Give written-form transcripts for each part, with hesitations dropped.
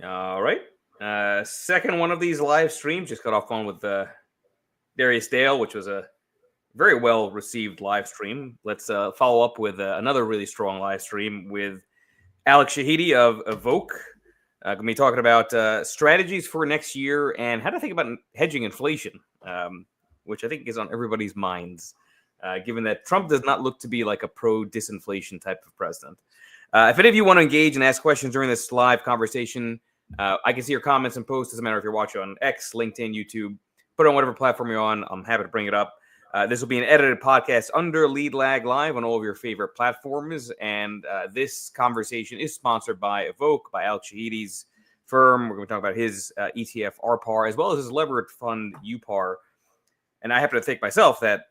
All right. Second one of these live streams. Just got off phone with Darius Dale, which was a very well received live stream. Let's follow up with another really strong live stream with Alex Shahidi of Evoke. Going to be talking about strategies for next year and how to think about hedging inflation, which I think is on everybody's minds, given that Trump does not look to be like a pro-disinflation type of president. If any of you want to engage and ask questions during this live conversation, I can see your comments and posts. Doesn't matter if you're watching on X, LinkedIn, YouTube. Put it on whatever platform you're on. I'm happy to bring it up. This will be an edited podcast under Lead Lag Live on all of your favorite platforms. And this conversation is sponsored by Evoke, by Alex Shahidi's firm. We're going to talk about his ETF RPAR, as well as his leveraged fund UPAR. And I happen to think myself that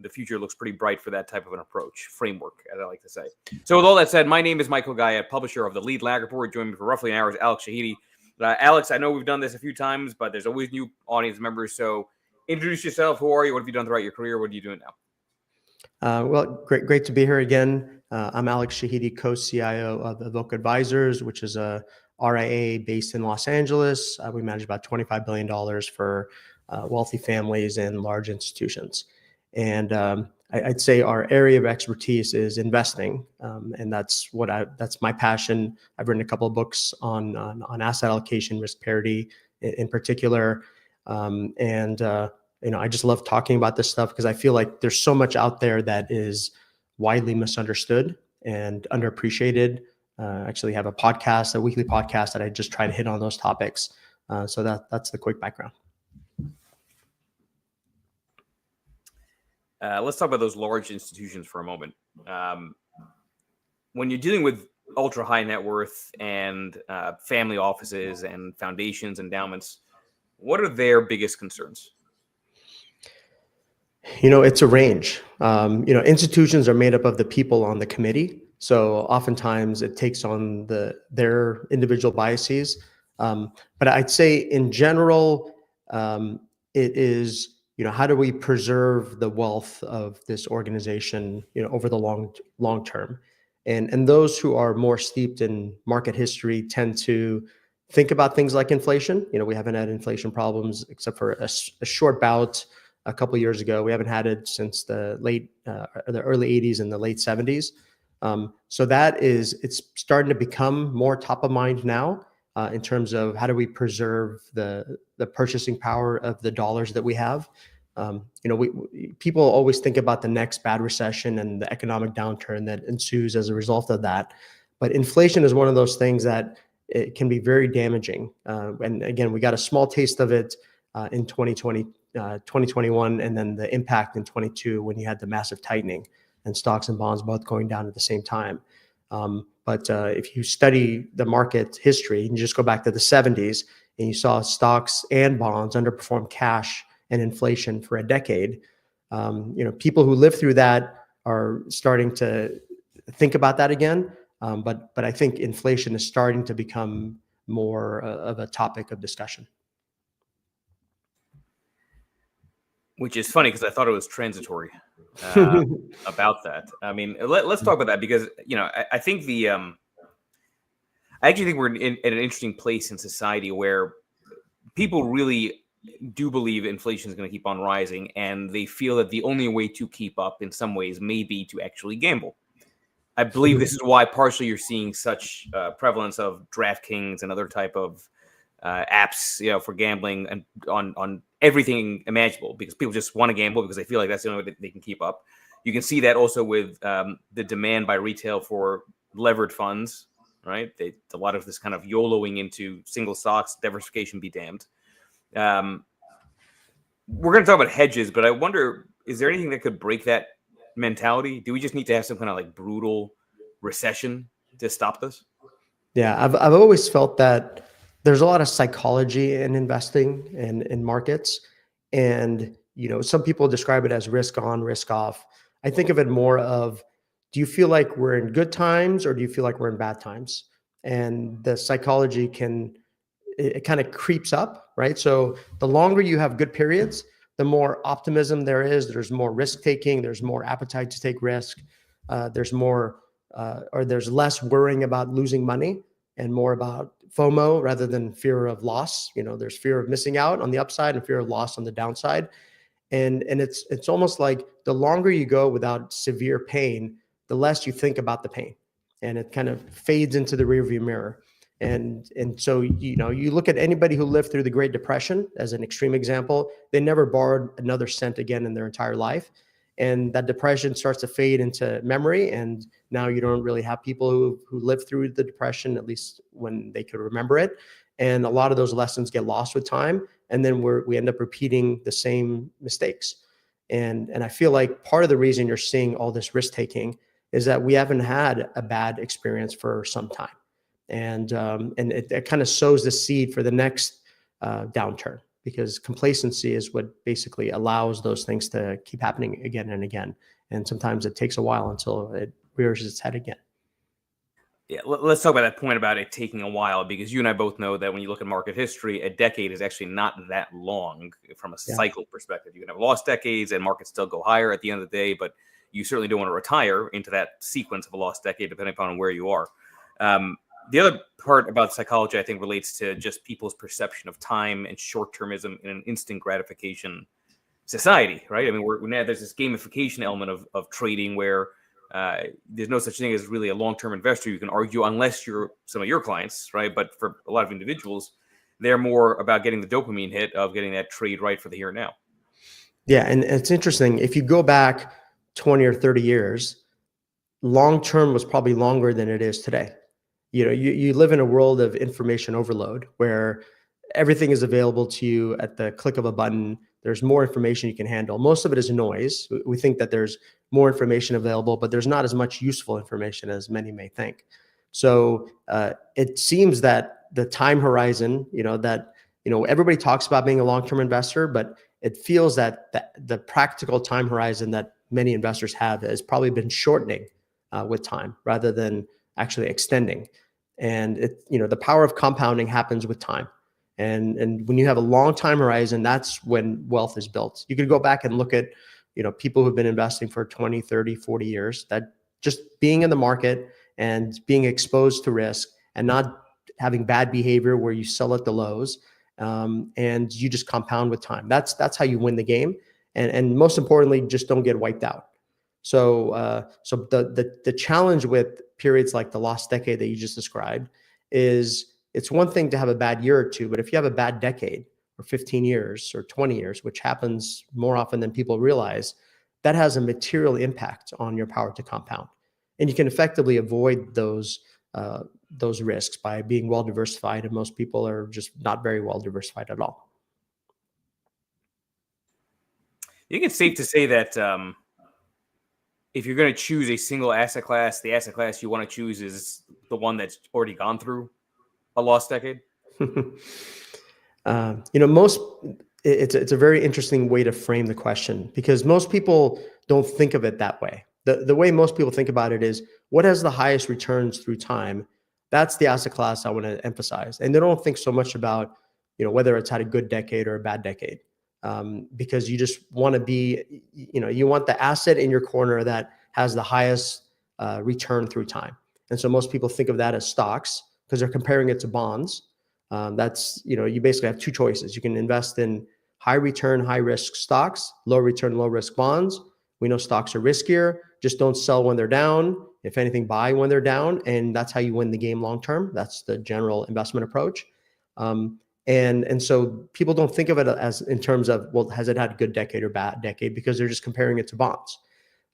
the future looks pretty bright for that type of an approach, framework, as I like to say. So with all that said, my name is Michael Guyette, publisher of the Lead Lag Report. Joining me for roughly an hour is Alex Shahidi. Alex, I know we've done this a few times, but there's always new audience members. So introduce yourself. Who are you? What have you done throughout your career? What are you doing now? Well, great to be here again. I'm Alex Shahidi, co-CIO of Evoke Advisors, which is a RIA based in Los Angeles. We manage about $25 billion for wealthy families and large institutions. And I'd say our area of expertise is investing, and that's my passion. I've written a couple of books on asset allocation, risk parity in particular, I just love talking about this stuff because I feel like there's so much out there that is widely misunderstood and underappreciated. I actually have a weekly podcast that I just try to hit on those topics. So that's the quick background. Let's talk about those large institutions for a moment. When you're dealing with ultra high net worth and family offices and foundations, endowments, what are their biggest concerns? It's a range. Institutions are made up of the people on the committee. So oftentimes it takes on their individual biases. But I'd say in general, it is, how do we preserve the wealth of this organization, over the long term? And those who are more steeped in market history tend to think about things like inflation. We haven't had inflation problems except for a short bout a couple of years ago. We haven't had it since the early 80s and the late 70s. So it's starting to become more top of mind now in terms of how do we preserve the purchasing power of the dollars that we have. People always think about the next bad recession and the economic downturn that ensues as a result of that. But inflation is one of those things that it can be very damaging. And again, we got a small taste of it in 2021, and then the impact in 22 when you had the massive tightening and stocks and bonds both going down at the same time. But if you study the market history, and you just go back to the 70s, and you saw stocks and bonds underperform cash and inflation for a decade, people who lived through that are starting to think about that again. But I think inflation is starting to become more of a topic of discussion. Which is funny because I thought it was transitory about that. I mean, let's talk about that because, I think I actually think we're at an interesting place in society where people really do believe inflation is going to keep on rising, and they feel that the only way to keep up in some ways may be to actually gamble. I believe this is why partially you're seeing such prevalence of DraftKings and other type of apps, for gambling and on everything imaginable, because people just want to gamble because they feel like that's the only way they can keep up. You can see that also with the demand by retail for levered funds, right? A lot of this kind of YOLOing into single stocks, diversification be damned. We're going to talk about hedges, but I wonder, is there anything that could break that mentality? Do we just need to have some kind of like brutal recession to stop this? Yeah, I've always felt that there's a lot of psychology in investing and in markets. And, some people describe it as risk on, risk off. I think of it more of, do you feel like we're in good times or do you feel like we're in bad times? And the psychology it kind of creeps up, right? So the longer you have good periods, the more optimism there is. There's more risk taking. There's more appetite to take risk. There's less worrying about losing money and more about FOMO rather than fear of loss. There's fear of missing out on the upside and fear of loss on the downside. And it's almost like the longer you go without severe pain, the less you think about the pain, and it kind of fades into the rearview mirror. And so you look at anybody who lived through the Great Depression as an extreme example. They never borrowed another cent again in their entire life, and that depression starts to fade into memory. And now you don't really have people who lived through the depression, at least when they could remember it. And a lot of those lessons get lost with time, and then we end up repeating the same mistakes. And I feel like part of the reason you're seeing all this risk taking is that we haven't had a bad experience for some time, and it kind of sows the seed for the next downturn, because complacency is what basically allows those things to keep happening again and again. And sometimes it takes a while until it rears its head again. Yeah, let's talk about that point about it taking a while, because you and I both know that when you look at market history, a decade is actually not that long from a cycle perspective. You can have lost decades and markets still go higher at the end of the day, but you certainly don't want to retire into that sequence of a lost decade, depending upon where you are. The other part about psychology, I think, relates to just people's perception of time and short-termism in an instant gratification society, right? I mean, now there's this gamification element of trading where there's no such thing as really a long-term investor, you can argue, unless you're some of your clients, right? But for a lot of individuals, they're more about getting the dopamine hit of getting that trade right for the here and now. Yeah, and it's interesting. If you go back 20 or 30 years, long-term was probably longer than it is today. You live in a world of information overload where everything is available to you at the click of a button. There's more information you can handle. Most of it is noise. We think that there's more information available, but there's not as much useful information as many may think. So it seems that the time horizon, everybody talks about being a long-term investor, but it feels that the practical time horizon that many investors have has probably been shortening with time rather than actually extending. And the power of compounding happens with time. And when you have a long time horizon, that's when wealth is built. You could go back and look at, people who've been investing for 20, 30, 40 years, that just being in the market and being exposed to risk and not having bad behavior where you sell at the lows, and you just compound with time. That's how you win the game. And most importantly, just don't get wiped out. So the challenge with periods like the lost decade that you just described is, it's one thing to have a bad year or two, but if you have a bad decade or 15 years or 20 years, which happens more often than people realize, that has a material impact on your power to compound. And you can effectively avoid those risks by being well diversified, and most people are just not very well diversified at all. I think it's safe to say that if you're going to choose a single asset class, the asset class you want to choose is the one that's already gone through a lost decade. It's a very interesting way to frame the question, because most people don't think of it that way. The way most people think about it is, what has the highest returns through time? That's the asset class I want to emphasize. And they don't think so much about, whether it's had a good decade or a bad decade, because you just want to be, you want the asset in your corner that has the highest return through time. And so most people think of that as stocks because they're comparing it to bonds. That's, you basically have two choices. You can invest in high return, high risk stocks, low return, low risk bonds. We know stocks are riskier. Just don't sell when they're down. If anything, buy when they're down. And that's how you win the game long term. That's the general investment approach. And so people don't think of it as in terms of, well, has it had a good decade or bad decade, because they're just comparing it to bonds.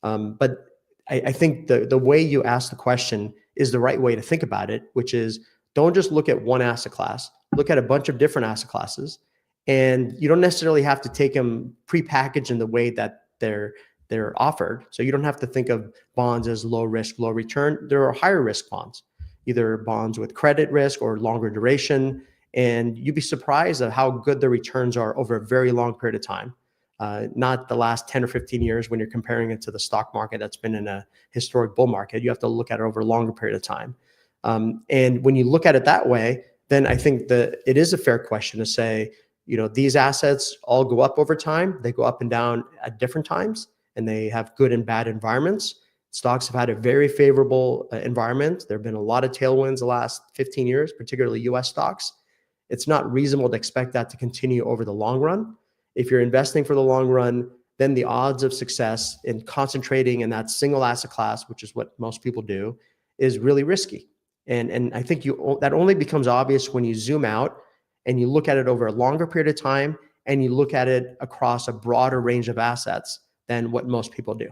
But I think the way you ask the question is the right way to think about it, which is, don't just look at one asset class, look at a bunch of different asset classes. And you don't necessarily have to take them prepackaged in the way that they're offered. So you don't have to think of bonds as low risk, low return. There are higher risk bonds, either bonds with credit risk or longer duration. And you'd be surprised at how good the returns are over a very long period of time. Not the last 10 or 15 years when you're comparing it to the stock market that's been in a historic bull market. You have to look at it over a longer period of time. And when you look at it that way, then I think that it is a fair question to say, these assets all go up over time. They go up and down at different times, and they have good and bad environments. Stocks have had a very favorable environment. There have been a lot of tailwinds the last 15 years, particularly US stocks. It's not reasonable to expect that to continue over the long run. If you're investing for the long run, then the odds of success in concentrating in that single asset class, which is what most people do, is really risky. And I think that only becomes obvious when you zoom out and you look at it over a longer period of time and you look at it across a broader range of assets than what most people do.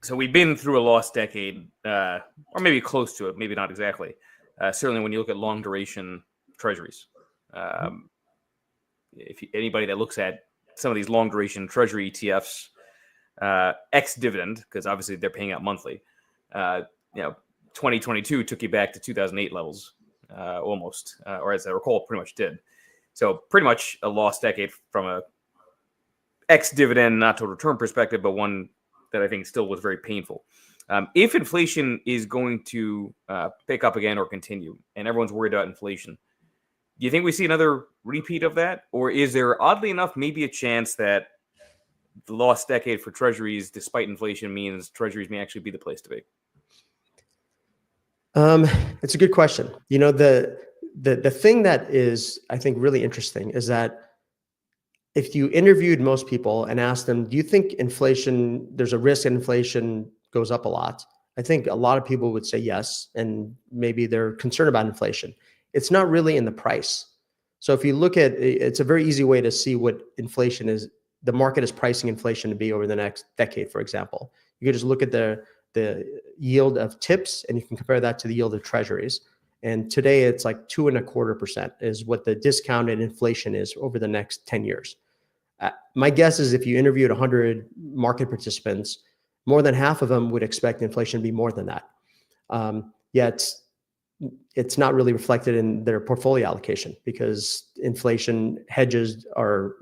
So we've been through a lost decade, or maybe close to it, maybe not exactly. Certainly when you look at long duration treasuries. Anybody that looks at some of these long duration treasury ETFs, ex dividend, because obviously they're paying out monthly, 2022 took you back to 2008 levels, almost, or as I recall, pretty much did. So pretty much a lost decade from a ex dividend, not total return perspective, but one that I think still was very painful. If inflation is going to pick up again or continue, and everyone's worried about inflation, do you think we see another repeat of that? Or is there, oddly enough, maybe a chance that the lost decade for treasuries, despite inflation, means treasuries may actually be the place to be? It's a good question. The thing that is, I think, really interesting is that if you interviewed most people and asked them, do you think there's a risk inflation goes up a lot? I think a lot of people would say yes, and maybe they're concerned about inflation. It's not really in the price. So if you look at, it's a very easy way to see what inflation is. The market is pricing inflation to be over the next decade, for example. You can just look at the yield of tips and you can compare that to the yield of treasuries. And today it's like 2.25% is what the discounted inflation is over the next 10 years. My guess is if you interviewed 100 market participants, more than half of them would expect inflation to be more than that. Yet it's not really reflected in their portfolio allocation because inflation hedges are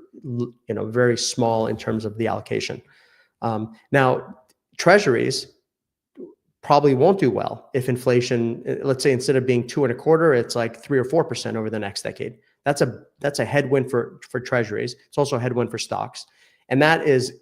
very small in terms of the allocation. Now, treasuries probably won't do well if inflation, let's say instead of being 2.25, it's like 3 or 4% over the next decade. That's a headwind for treasuries. It's also a headwind for stocks, and that is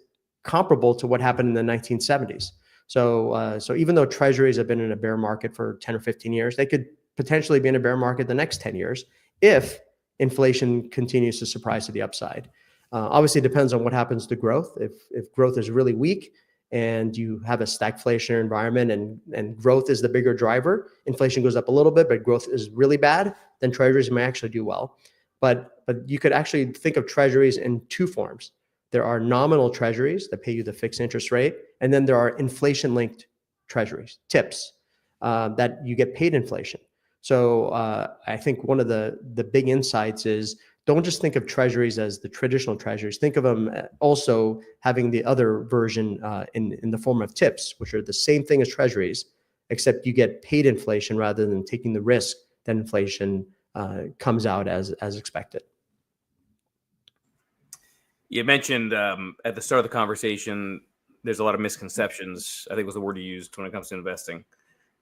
comparable to what happened in the 1970s. So even though treasuries have been in a bear market for 10 or 15 years, they could potentially be in a bear market the next 10 years if inflation continues to surprise to the upside. Obviously, it depends on what happens to growth. If growth is really weak and you have a stagflationary environment and growth is the bigger driver, inflation goes up a little bit, but growth is really bad, then treasuries may actually do well. But you could actually think of treasuries in two forms. There are nominal treasuries that pay you the fixed interest rate, and then there are inflation-linked treasuries, TIPS, that you get paid inflation. So I think one of the big insights is don't just think of treasuries as the traditional treasuries. Think of them also having the other version in the form of TIPS, which are the same thing as treasuries, except you get paid inflation rather than taking the risk that inflation comes out as expected. You mentioned at the start of the conversation, there's a lot of misconceptions, I think was the word you used when it comes to investing.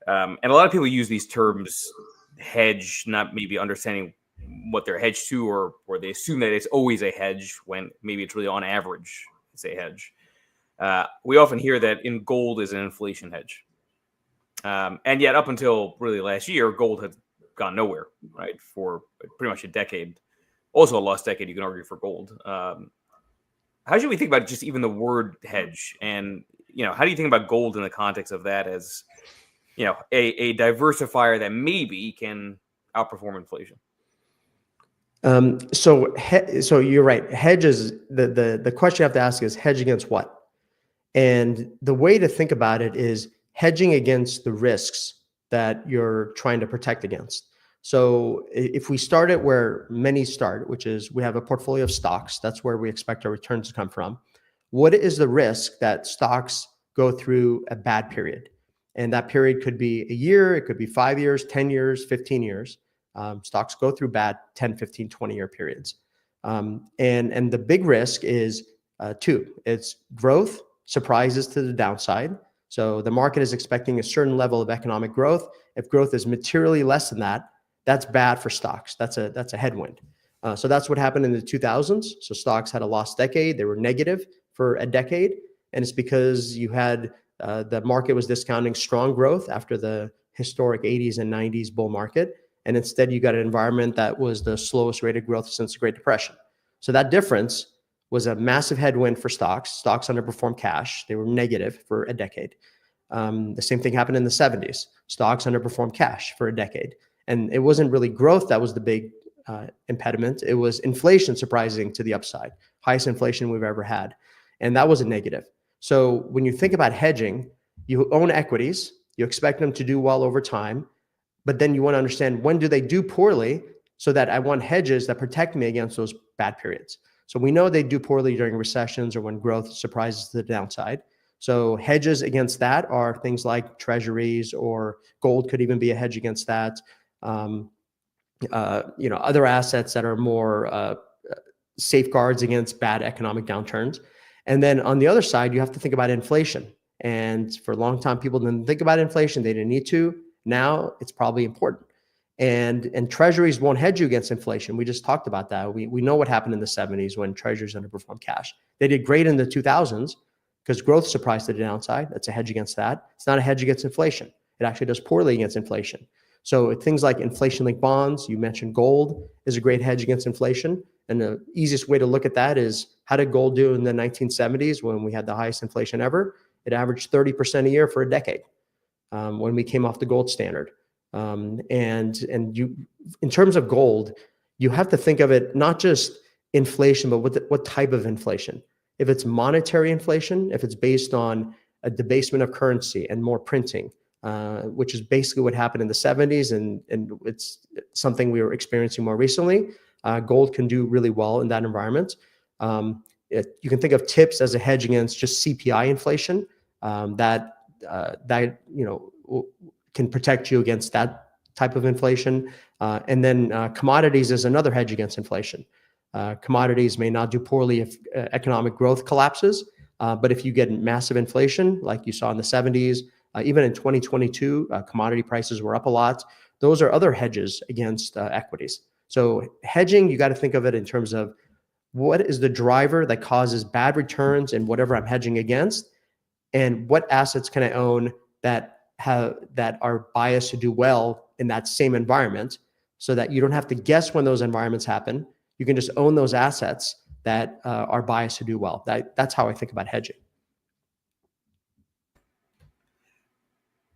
And a lot of people use these terms, hedge, not maybe understanding what they're hedged to, or they assume that it's always a hedge when maybe it's really on average, it's a hedge. We often hear that in gold is an inflation hedge. And yet up until really last year, gold had gone nowhere, right? For pretty much a decade. Also a lost decade, you can argue, for gold. How should we think about just even the word hedge? And, how do you think about gold in the context of that as, a diversifier that maybe can outperform inflation? So you're right. Hedge is the question you have to ask is hedge against what? And the way to think about it is hedging against the risks that you're trying to protect against. So if we start at where many start, which is we have a portfolio of stocks, that's where we expect our returns to come from. What is the risk that stocks go through a bad period? And that period could be a year, it could be 5 years, 10 years, 15 years. Stocks go through bad 10, 15, 20-year periods. And the big risk is two. It's growth surprises to the downside. So the market is expecting a certain level of economic growth. If growth is materially less than that, that's bad for stocks. That's a headwind. So that's what happened in the 2000s. So stocks had a lost decade. They were negative for a decade. And it's because you had the market was discounting strong growth after the historic 80s and 90s bull market. And instead, you got an environment that was the slowest rate of growth since the Great Depression. So that difference was a massive headwind for stocks. Stocks underperformed cash. They were negative for a decade. The same thing happened in the 70s. Stocks underperformed cash for a decade. And it wasn't really growth that was the big impediment. It was inflation surprising to the upside, highest inflation we've ever had. And that was a negative. So when you think about hedging, you own equities, you expect them to do well over time, but then you want to understand when do they do poorly so that I want hedges that protect me against those bad periods. So we know they do poorly during recessions or when growth surprises to the downside. So hedges against that are things like treasuries, or gold could even be a hedge against that. Other assets that are more safeguards against bad economic downturns. And then on the other side, you have to think about inflation. And for a long time, people didn't think about inflation. They didn't need to. Now it's probably important. And treasuries won't hedge you against inflation. We just talked about that. We know what happened in the 70s when treasuries underperformed cash. They did great in the 2000s because growth surprised to the downside. That's a hedge against that. It's not a hedge against inflation. It actually does poorly against inflation. So things like inflation-linked bonds, you mentioned gold is a great hedge against inflation. And the easiest way to look at that is, how did gold do in the 1970s when we had the highest inflation ever? It averaged 30% a year for a decade when we came off the gold standard. And you, in terms of gold, you have to think of it not just inflation, but what type of inflation. If it's monetary inflation, if it's based on a debasement of currency and more printing, which is basically what happened in the 70s, and it's something we were experiencing more recently. Gold can do really well in that environment. You can think of TIPS as a hedge against just CPI inflation that can protect you against that type of inflation. And then commodities is another hedge against inflation. Commodities may not do poorly if economic growth collapses, but if you get massive inflation like you saw in the 70s, even in 2022, commodity prices were up a lot. Those are other hedges against equities. So hedging, you got to think of it in terms of what is the driver that causes bad returns in whatever I'm hedging against, and what assets can I own that are biased to do well in that same environment, so that you don't have to guess when those environments happen. You can just own those assets that are biased to do well. That's how I think about hedging.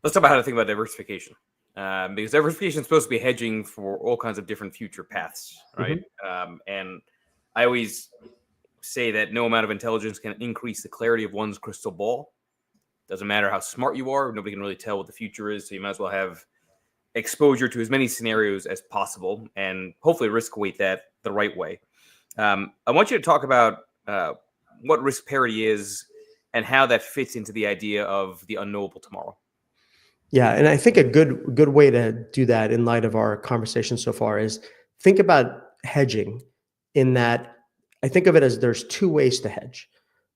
Let's talk about how to think about diversification. Because diversification is supposed to be hedging for all kinds of different future paths, right? Mm-hmm. And I always say that no amount of intelligence can increase the clarity of one's crystal ball. Doesn't matter how smart you are, nobody can really tell what the future is. So you might as well have exposure to as many scenarios as possible and hopefully risk weight that the right way. I want you to talk about what risk parity is and how that fits into the idea of the unknowable tomorrow. Yeah, and I think a good way to do that in light of our conversation so far is think about hedging in that I think of it as there's two ways to hedge.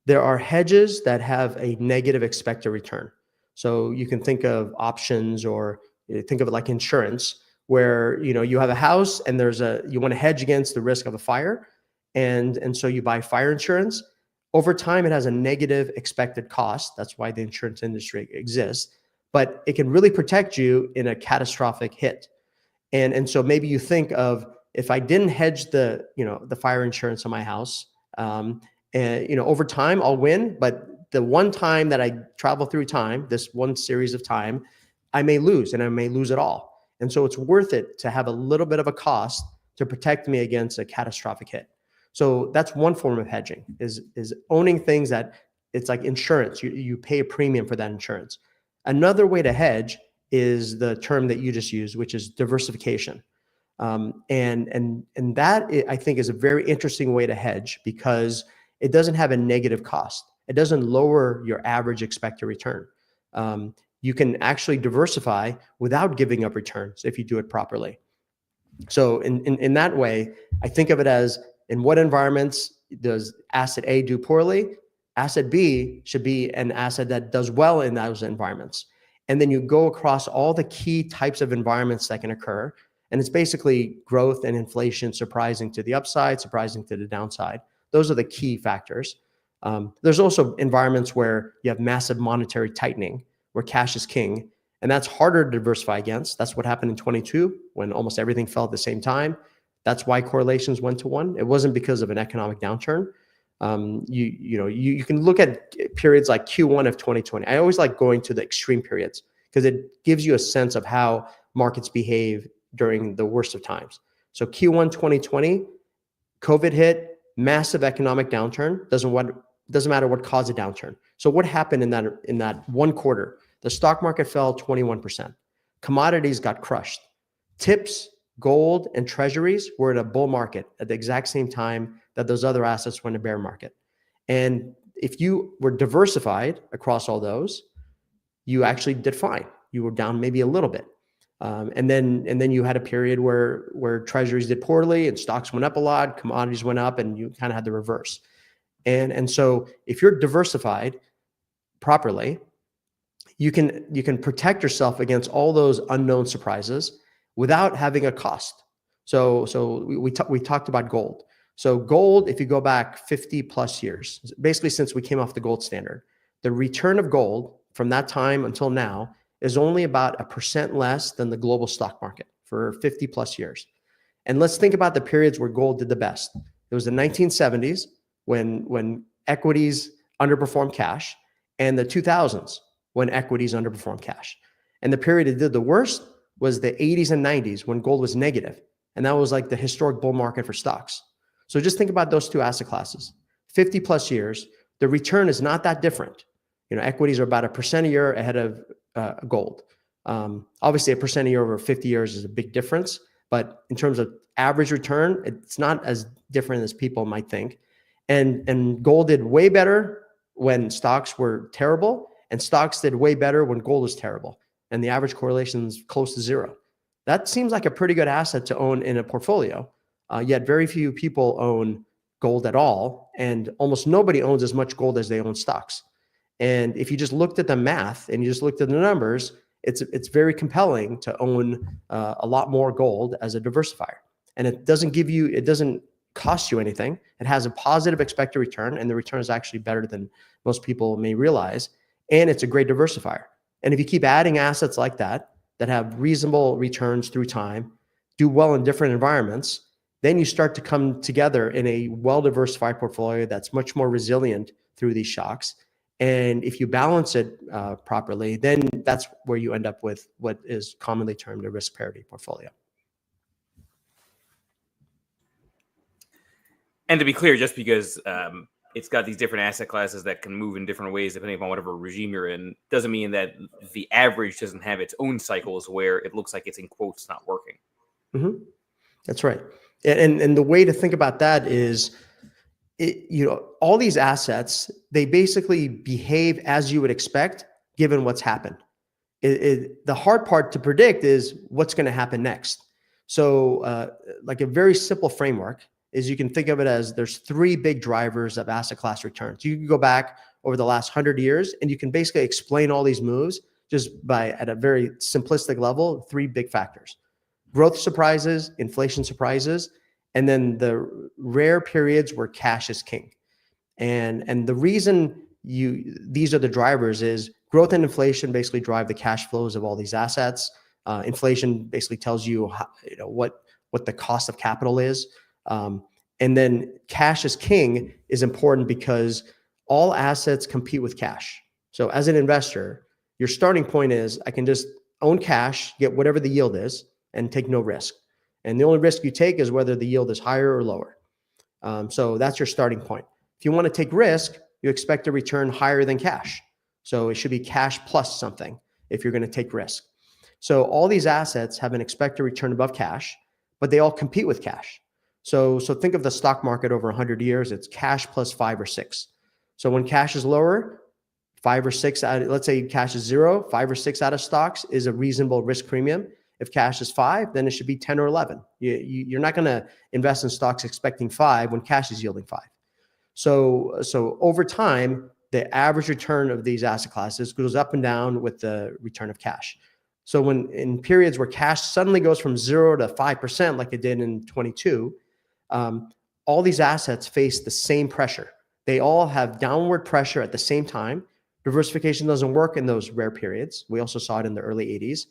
There are hedges that have a negative expected return. So you can think of options, or think of it like insurance, where you have a house and you want to hedge against the risk of a fire, and so you buy fire insurance. Over time, it has a negative expected cost. That's why the insurance industry exists. But it can really protect you in a catastrophic hit. And so maybe you think of, if I didn't hedge the fire insurance on my house, and over time I'll win, but the one time that I travel through time, this one series of time, I may lose, and I may lose it all. And so it's worth it to have a little bit of a cost to protect me against a catastrophic hit. So that's one form of hedging, is owning things that it's like insurance. You pay a premium for that insurance. Another way to hedge is the term that you just used, which is diversification. And that, I think, is a very interesting way to hedge, because it doesn't have a negative cost. It doesn't lower your average expected return. You can actually diversify without giving up returns if you do it properly. So in that way, I think of it as, in what environments does asset A do poorly? Asset B should be an asset that does well in those environments. And then you go across all the key types of environments that can occur. And it's basically growth and inflation surprising to the upside, surprising to the downside. Those are the key factors. There's also environments where you have massive monetary tightening, where cash is king, and that's harder to diversify against. That's what happened in 22 when almost everything fell at the same time. That's why correlations went to 1. It wasn't because of an economic downturn. You can look at periods like Q1 of 2020. I always like going to the extreme periods because it gives you a sense of how markets behave during the worst of times. So Q1 2020, COVID hit, massive economic downturn. Doesn't matter what caused a downturn. So what happened in that one quarter? The stock market fell 21%. Commodities got crushed. Tips, gold, and treasuries were in a bull market at the exact same time that those other assets were in a bear market. And if you were diversified across all those, you actually did fine. You were down maybe a little bit. And then you had a period where treasuries did poorly and stocks went up a lot, commodities went up, and you kind of had the reverse. And so if you're diversified properly, you can protect yourself against all those unknown surprises without having a cost. So we talked about gold. So gold, if you go back 50 plus years, basically since we came off the gold standard, the return of gold from that time until now is only about 1% less than the global stock market for 50 plus years. And let's think about the periods where gold did the best. It was the 1970s when equities underperformed cash, and the 2000s when equities underperformed cash. And the period it did the worst was the 80s and 90s when gold was negative. And that was like the historic bull market for stocks. So just think about those two asset classes. 50 plus years, the return is not that different. Equities are about 1% a year ahead of gold. Obviously, 1% a year over 50 years is a big difference. But in terms of average return, it's not as different as people might think. And gold did way better when stocks were terrible, and stocks did way better when gold was terrible. And the average correlation is close to 0. That seems like a pretty good asset to own in a portfolio. Yet very few people own gold at all, and almost nobody owns as much gold as they own stocks. And if you just looked at the math and you just looked at the numbers, it's very compelling to own a lot more gold as a diversifier. And it doesn't cost you anything. It has a positive expected return, and the return is actually better than most people may realize. And it's a great diversifier. And if you keep adding assets like that have reasonable returns through time, do well in different environments, then you start to come together in a well-diversified portfolio that's much more resilient through these shocks. And if you balance it properly, then that's where you end up with what is commonly termed a risk parity portfolio. And to be clear, just because it's got these different asset classes that can move in different ways depending upon whatever regime you're in, doesn't mean that the average doesn't have its own cycles where it looks like it's in quotes not working. Mm-hmm. That's right. And the way to think about that is, all these assets, they basically behave as you would expect given what's happened. The hard part to predict is what's going to happen next. So like a very simple framework is you can think of it as there's 3 big drivers of asset class returns. You can go back over the last 100 years and you can basically explain all these moves just by, at a very simplistic level, 3 big factors: growth surprises, inflation surprises, and then the rare periods where cash is king. And the reason these are the drivers is growth and inflation basically drive the cash flows of all these assets. Inflation basically tells you what the cost of capital is. And then cash is king is important because all assets compete with cash. So as an investor, your starting point is I can just own cash, get whatever the yield is, and take no risk. And the only risk you take is whether the yield is higher or lower. So that's your starting point. If you want to take risk, you expect a return higher than cash. So it should be cash plus something if you're going to take risk. So all these assets have an expected return above cash, but they all compete with cash. So think of the stock market over 100 years. It's cash plus 5 or 6. So when cash is lower, 5 or 6 let's say cash is 0, 5 or 6 out of stocks is a reasonable risk premium. If cash is 5, then it should be 10 or 11. You're not going to invest in stocks expecting 5 when cash is yielding 5. So over time, the average return of these asset classes goes up and down with the return of cash. So when in periods where cash suddenly goes from 0 to 5%, like it did in 22, all these assets face the same pressure. They all have downward pressure at the same time. Diversification doesn't work in those rare periods. We also saw it in the early 80s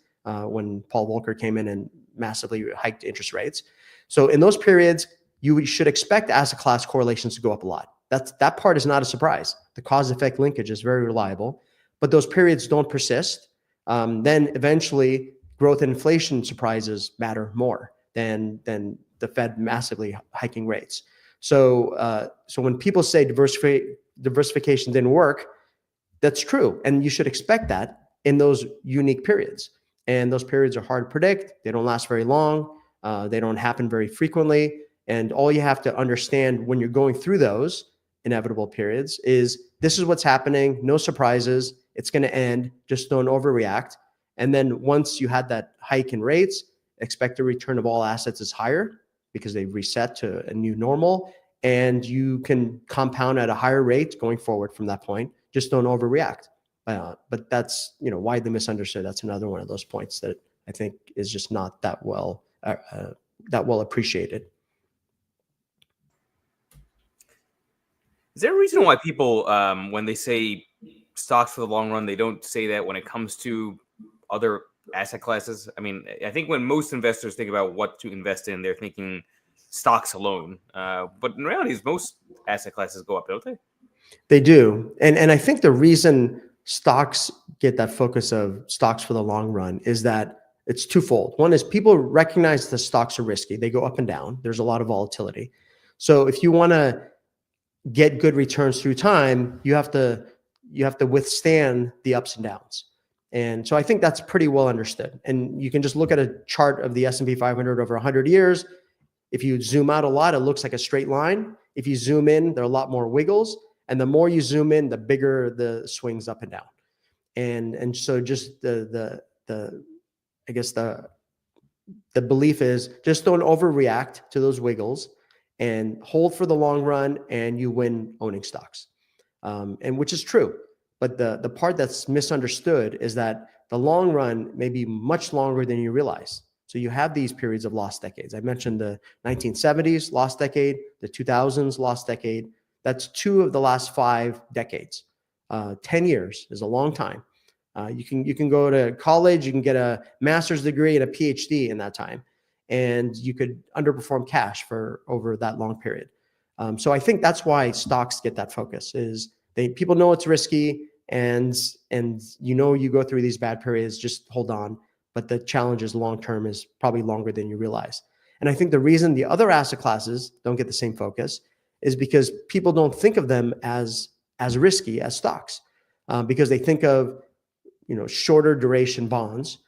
when Paul Volcker came in and massively hiked interest rates. So in those periods, you should expect asset class correlations to go up a lot. That part is not a surprise. The cause effect linkage is very reliable, but those periods don't persist. Then eventually growth and inflation surprises matter more than the Fed massively hiking rates. So when people say diversification didn't work, that's true. And you should expect that in those unique periods. And those periods are hard to predict. They don't last very long. They don't happen very frequently. And all you have to understand when you're going through those inevitable periods is this is what's happening. No surprises. It's going to end. Just don't overreact. And then once you had that hike in rates, expected return of all assets is higher because they've reset to a new normal. And you can compound at a higher rate going forward from that point. Just don't overreact. But that's widely misunderstood. That's another one of those points that I think is just not that well appreciated. Is there a reason why people, when they say stocks for the long run, they don't say that when it comes to other asset classes? I mean, I think when most investors think about what to invest in, they're thinking stocks alone. But in reality, most asset classes go up, don't they? They do. And I think the reason stocks get that focus of stocks for the long run is that it's twofold. One is people recognize the stocks are risky. They go up and down. There's a lot of volatility. So if you want to get good returns through time, you have to withstand the ups and downs. And so I think that's pretty well understood. And you can just look at a chart of the S&P 500 over 100 years. If you zoom out a lot, it looks like a straight line. If you zoom in, there are a lot more wiggles. And the more you zoom in, the bigger the swings up and down. And so just I guess the belief is just don't overreact to those wiggles and hold for the long run, and you win owning stocks. And which is true. But the part that's misunderstood is that the long run may be much longer than you realize. So you have these periods of lost decades. I mentioned the 1970s lost decade, the 2000s lost decade. That's 2 of the last 5 decades. 10 years is a long time. You can go to college, you can get a master's degree and a PhD in that time, and you could underperform cash for over that long period. So I think that's why stocks get that focus. Is people know it's risky, and you go through these bad periods, just hold on. But the challenge is long term is probably longer than you realize. And I think the reason the other asset classes don't get the same focus is because people don't think of them as risky as stocks, because they think of shorter duration bonds.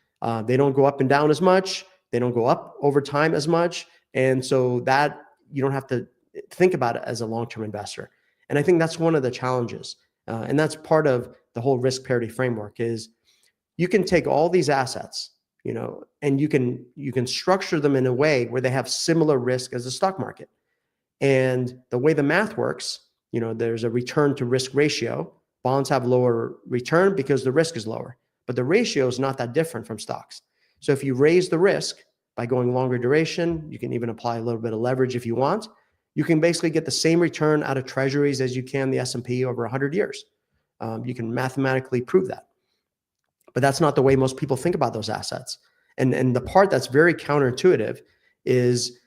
They don't go up and down as much. They don't go up over time as much, and so that you don't have to think about it as a long-term investor. And I think that's one of the challenges, and that's part of the whole risk parity framework. Is you can take all these assets, and you can structure them in a way where they have similar risk as the stock market. And the way the math works, there's a return to risk ratio. Bonds have lower return because the risk is lower, but the ratio is not that different from stocks. So if you raise the risk by going longer duration, you can even apply a little bit of leverage if you want. You can basically get the same return out of treasuries as you can the S&P over 100 years. You can mathematically prove that. But that's not the way most people think about those assets. And the part that's very counterintuitive is,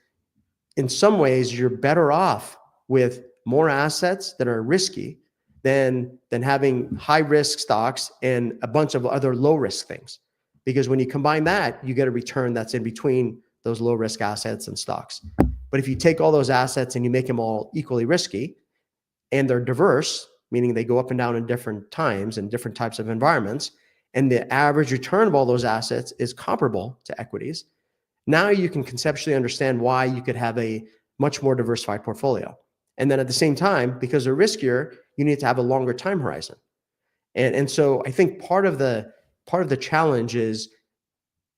in some ways, you're better off with more assets that are risky than having high risk stocks and a bunch of other low risk things. Because when you combine that, you get a return that's in between those low risk assets and stocks. But if you take all those assets and you make them all equally risky, and they're diverse, meaning they go up and down in different times and different types of environments, and the average return of all those assets is comparable to equities, now you can conceptually understand why you could have a much more diversified portfolio. And then at the same time, because they're riskier, you need to have a longer time horizon. And so I think part of the challenge is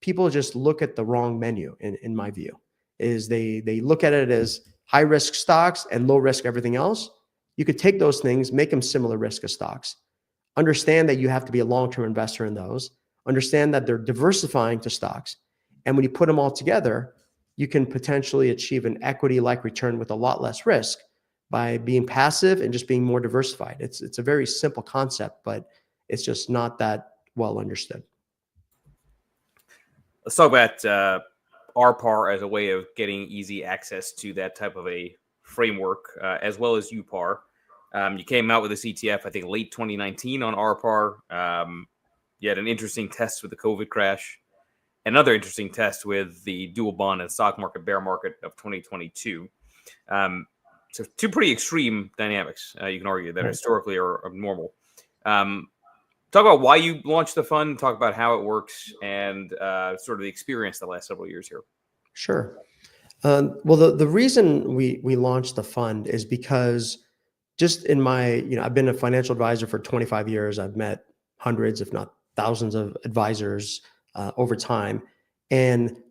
people just look at the wrong menu, in my view, is they look at it as high risk stocks and low risk everything else. You could take those things, make them similar risk as stocks, understand that you have to be a long-term investor in those, understand that they're diversifying to stocks. And when you put them all together, you can potentially achieve an equity-like return with a lot less risk by being passive and just being more diversified. It's a very simple concept, but it's just not that well understood. Let's talk about RPAR as a way of getting easy access to that type of a framework, as well as UPAR. You came out with this ETF, I think, late 2019 on RPAR. You had an interesting test with the COVID crash, another interesting test with the dual bond and stock market bear market of 2022. So two pretty extreme dynamics, you can argue, that historically are abnormal. Talk about why you launched the fund, talk about how it works, and sort of the experience the last several years here. Sure. Well, the reason we launched the fund is because just in my, I've been a financial advisor for 25 years. I've met hundreds, if not thousands of advisors over time. And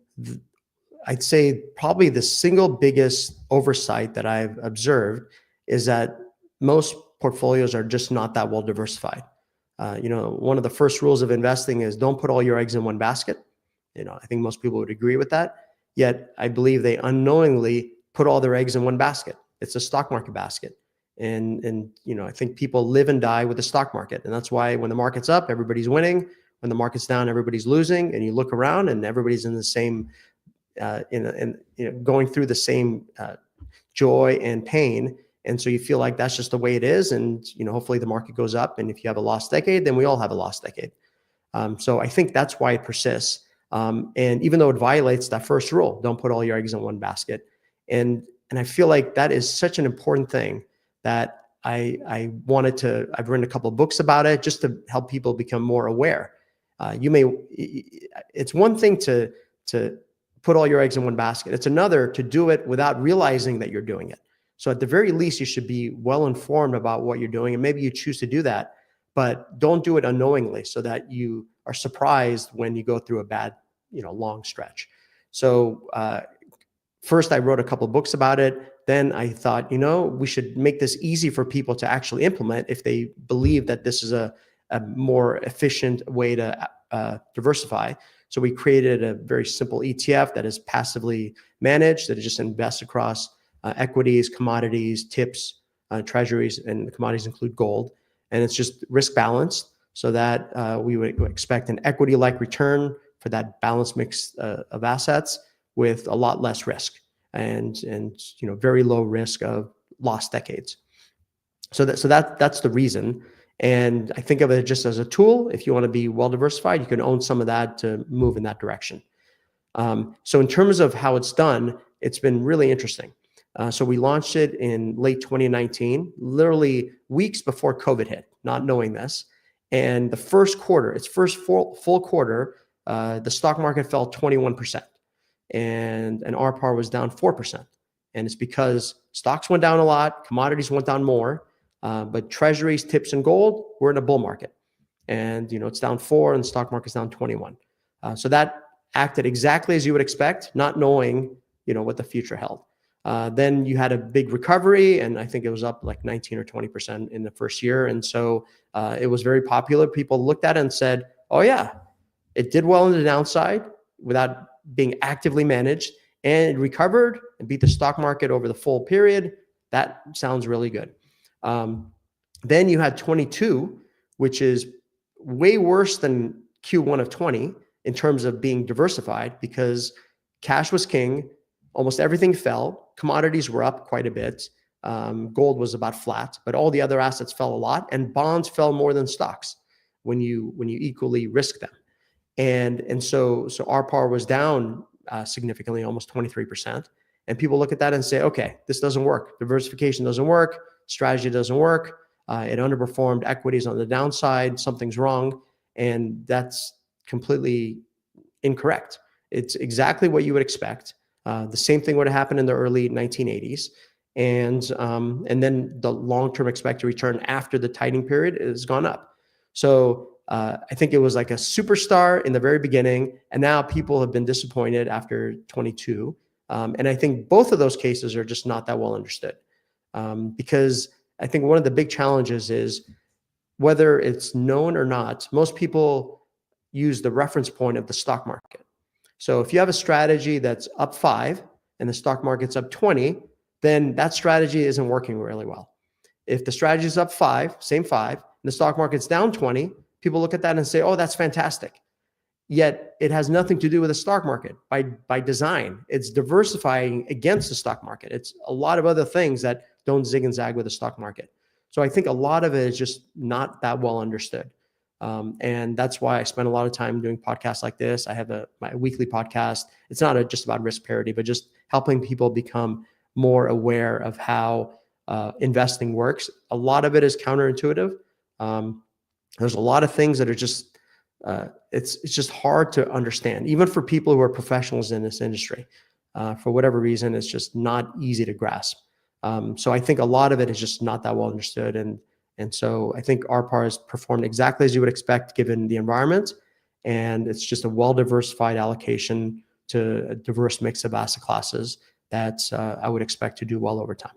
I'd say probably the single biggest oversight that I've observed is that most portfolios are just not that well diversified. One of the first rules of investing is don't put all your eggs in one basket. I think most people would agree with that. Yet I believe they unknowingly put all their eggs in one basket. It's a stock market basket. And I think people live and die with the stock market. And that's why when the market's up, everybody's winning. When the market's down, everybody's losing. And you look around and everybody's in the same, going through the same joy and pain. And so you feel like that's just the way it is. And, hopefully the market goes up. And if you have a lost decade, then we all have a lost decade. So I think that's why it persists. And even though it violates that first rule, don't put all your eggs in one basket. And I feel like that is such an important thing that I've written a couple of books about it just to help people become more aware. It's one thing to put all your eggs in one basket. It's another to do it without realizing that you're doing it. So at the very least, you should be well informed about what you're doing, and maybe you choose to do that, but don't do it unknowingly so that you are surprised when you go through a bad, long stretch. So first I wrote a couple of books about it. Then I thought, we should make this easy for people to actually implement if they believe that this is a more efficient way to diversify. So we created a very simple ETF that is passively managed, that it just invests across equities, commodities, tips, treasuries, and the commodities include gold. And it's just risk balanced so that we would expect an equity-like return for that balanced mix of assets with a lot less risk and very low risk of lost decades. So that's the reason. And I think of it just as a tool. If you want to be well diversified, you can own some of that to move in that direction. So in terms of how it's done, it's been really interesting. So we launched it in late 2019, literally weeks before COVID hit, not knowing this. And the first quarter, its first full quarter, the stock market fell 21%, and RPAR was down 4%. And it's because stocks went down a lot, commodities went down more, but treasuries, tips, and gold were in a bull market. And it's down 4%, and the stock market's down 21%. So that acted exactly as you would expect, not knowing what the future held. Then you had a big recovery, and I think it was up like 19 or 20% in the first year. And so it was very popular. People looked at it and said, oh yeah, it did well in the downside without being actively managed, and it recovered and beat the stock market over the full period. That sounds really good. Then you had 22, which is way worse than Q1 of 20 in terms of being diversified, because cash was king. Almost everything fell. Commodities were up quite a bit. Gold was about flat, but all the other assets fell a lot, and bonds fell more than stocks when you equally risk them. And so RPAR was down significantly, almost 23%. And people look at that and say, okay, this doesn't work. Diversification doesn't work. Strategy doesn't work. It underperformed equities on the downside. Something's wrong. And that's completely incorrect. It's exactly what you would expect. The same thing would have happened in the early 1980s. And then the long-term expected return after the tightening period has gone up. So I think it was like a superstar in the very beginning, and now people have been disappointed after 22. And I think both of those cases are just not that well understood. Because I think one of the big challenges is, whether it's known or not, most people use the reference point of the stock market. So if you have a strategy that's up 5 and the stock market's up 20, then that strategy isn't working really well. If the strategy is up 5, same 5, and the stock market's down 20, people look at that and say, oh, that's fantastic. Yet it has nothing to do with the stock market by design. It's diversifying against the stock market. It's a lot of other things that don't zig and zag with the stock market. So I think a lot of it is just not that well understood. And that's why I spend a lot of time doing podcasts like this. I have my weekly podcast. It's not just about risk parity, but just helping people become more aware of how investing works. A lot of it is counterintuitive. There's a lot of things that are just it's just hard to understand, even for people who are professionals in this industry. For whatever reason, it's just not easy to grasp. So I think a lot of it is just not that well understood, and so I think RPAR has performed exactly as you would expect given the environment, and it's just a well-diversified allocation to a diverse mix of asset classes that I would expect to do well over time.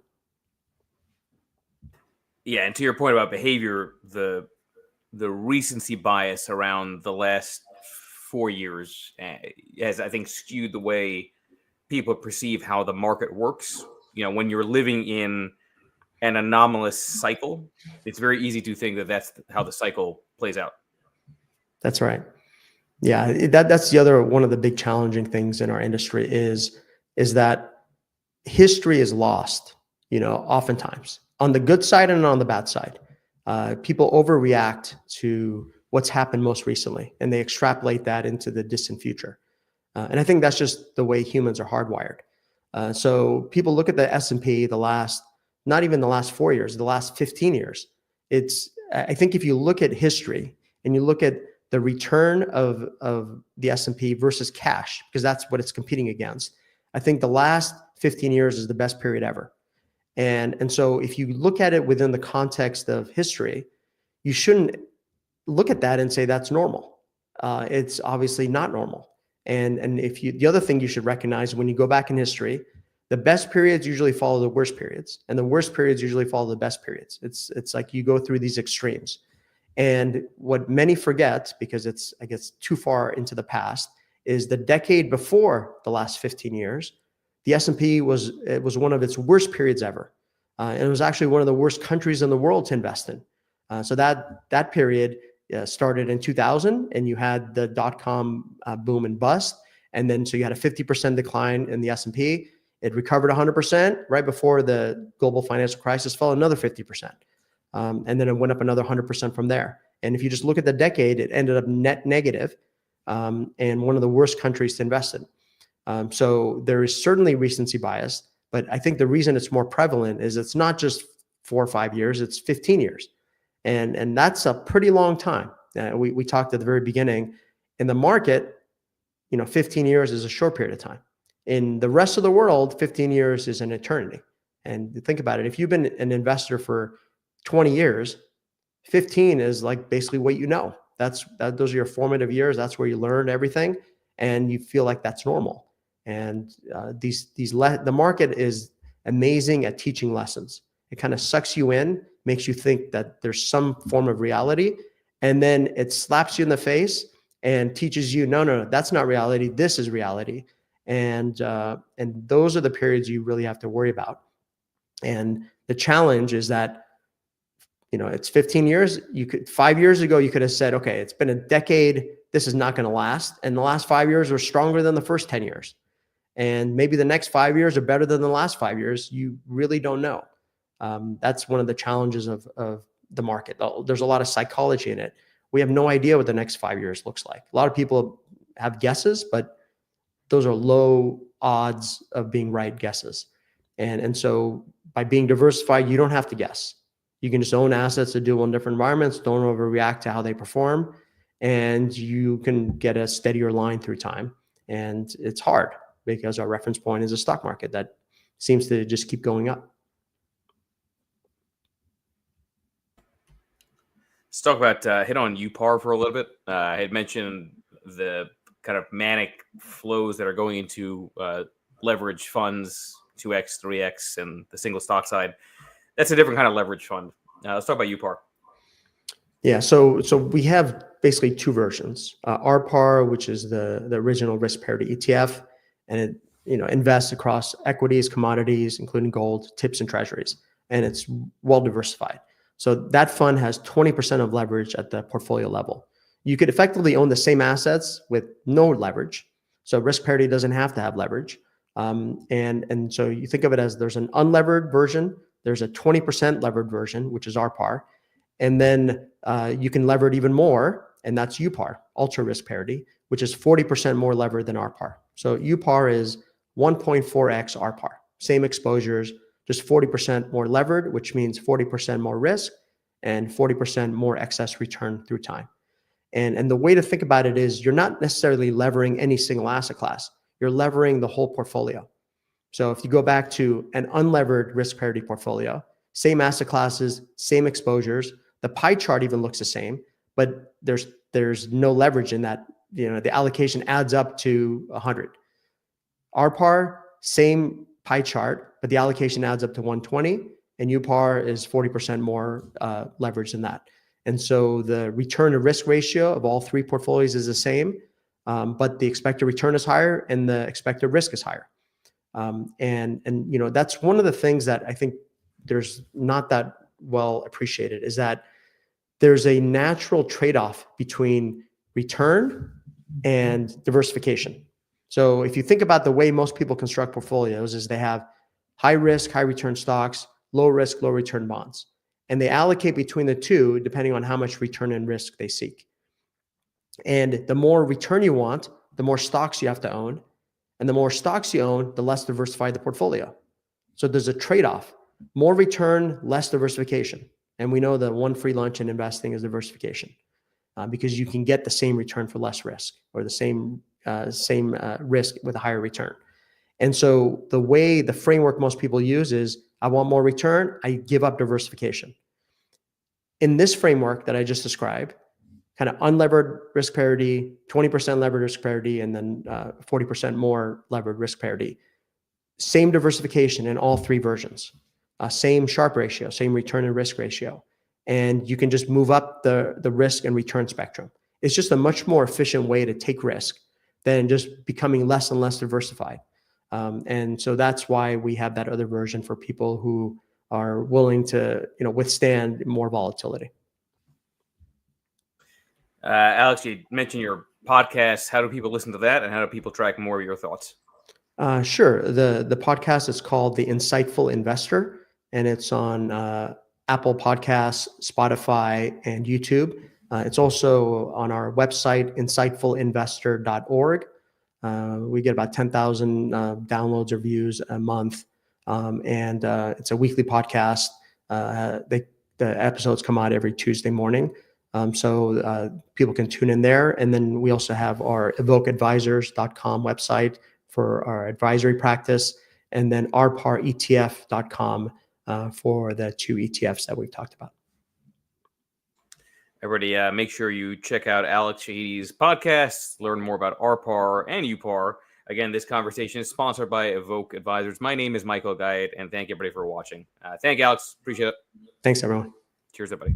Yeah, and to your point about behavior, the recency bias around the last 4 years has, I think, skewed the way people perceive how the market works. When you're living in an anomalous cycle, it's very easy to think that that's how the cycle plays out. That's right. Yeah, that's the other one of the big challenging things in our industry is that history is lost, oftentimes on the good side and on the bad side. People overreact to what's happened most recently, and they extrapolate that into the distant future. And I think that's just the way humans are hardwired. So people look at the S&P not even the last 4 years, the last 15 years. I think if you look at history and you look at the return of the S&P versus cash, because that's what it's competing against, I think the last 15 years is the best period ever. And so if you look at it within the context of history, you shouldn't look at that and say that's normal. It's obviously not normal. And the other thing you should recognize when you go back in history, the best periods usually follow the worst periods, and the worst periods usually follow the best periods. It's like you go through these extremes. And what many forget, because it's, I guess, too far into the past, is the decade before the last 15 years, the S&P was one of its worst periods ever. And it was actually one of the worst countries in the world to invest in. So that period started in 2000, and you had the dot-com boom and bust. And then so you had a 50% decline in the S&P. It recovered 100% right before the global financial crisis, fell another 50%. And then it went up another 100% from there. And if you just look at the decade, it ended up net negative, and one of the worst countries to invest in. So there is certainly recency bias, but I think the reason it's more prevalent is it's not just 4 or 5 years, it's 15 years. And that's a pretty long time. We talked at the very beginning, in the market, 15 years is a short period of time. In the rest of the world, 15 years is an eternity. And think about it. If you've been an investor for 20 years, 15 is like basically what you know. Those are your formative years. That's where you learned everything, and you feel like that's normal. And the market is amazing at teaching lessons. It kind of sucks you in, makes you think that there's some form of reality, and then it slaps you in the face and teaches you, no, that's not reality. This is reality. And those are the periods you really have to worry about. And the challenge is that, it's 15 years. 5 years ago, you could have said, okay, it's been a decade. This is not going to last. And the last 5 years were stronger than the first 10 years. And maybe the next 5 years are better than the last 5 years. You really don't know. That's one of the challenges of the market. There's a lot of psychology in it. We have no idea what the next 5 years looks like. A lot of people have guesses, but those are low odds of being right guesses. And so by being diversified, you don't have to guess. You can just own assets that do well in different environments, don't overreact to how they perform, and you can get a steadier line through time. And it's hard because our reference point is a stock market that seems to just keep going up. Let's talk about hit on UPAR for a little bit. I had mentioned the kind of manic flows that are going into leverage funds, 2x, 3x, and the single stock side. That's a different kind of leverage fund. Let's talk about UPAR. Yeah, so we have basically two versions. RPAR, which is the original risk parity ETF, and it invests across equities, commodities, including gold, tips, and treasuries, and it's well diversified. So that fund has 20% of leverage at the portfolio level. You could effectively own the same assets with no leverage. So risk parity doesn't have to have leverage. And so you think of it as there's an unlevered version, there's a 20% levered version, which is RPAR, and then you can lever it even more, and that's UPAR, ultra risk parity, which is 40% more levered than RPAR. So UPAR is 1.4x RPAR, same exposures, just 40% more levered, which means 40% more risk and 40% more excess return through time. And the way to think about it is you're not necessarily levering any single asset class, you're levering the whole portfolio. So if you go back to an unlevered risk parity portfolio, same asset classes, same exposures, the pie chart even looks the same, but there's no leverage in that. The allocation adds up to 100. RPAR, same pie chart, but the allocation adds up to 120, and UPAR is 40% more leverage than that. And so the return to risk ratio of all three portfolios is the same, but the expected return is higher and the expected risk is higher. And that's one of the things that I think there's not that well appreciated, is that there's a natural trade-off between return and diversification. So if you think about the way most people construct portfolios, is they have high risk, high return stocks, low risk, low return bonds, and they allocate between the two depending on how much return and risk they seek. And the more return you want, the more stocks you have to own. And the more stocks you own, the less diversified the portfolio. So there's a trade-off. More return, less diversification. And we know that one free lunch in investing is diversification, because you can get the same return for less risk, or the same risk with a higher return. And so the framework most people use is, I want more return, I give up diversification. In this framework that I just described, kind of unlevered risk parity, 20% levered risk parity, and then 40% more levered risk parity. Same diversification in all three versions. Same Sharpe ratio, same return and risk ratio. And you can just move up the risk and return spectrum. It's just a much more efficient way to take risk than just becoming less and less diversified. And so that's why we have that other version for people who are willing to withstand more volatility. Alex, you mentioned your podcast. How do people listen to that, and how do people track more of your thoughts? Sure. The podcast is called The Insightful Investor, and it's on Apple Podcasts, Spotify, and YouTube. It's also on our website, insightfulinvestor.org. We get about 10,000 downloads or views a month, and it's a weekly podcast. The episodes come out every Tuesday morning. So people can tune in there. And then we also have our evokeadvisors.com website for our advisory practice, and then rparetf.com for the two ETFs that we've talked about. Everybody, make sure you check out Alex Shahidi's podcast, learn more about RPAR and UPAR. Again, this conversation is sponsored by Evoke Advisors. My name is Michael Guyett, and thank you, everybody, for watching. Thank you, Alex. Appreciate it. Thanks, everyone. Cheers, everybody.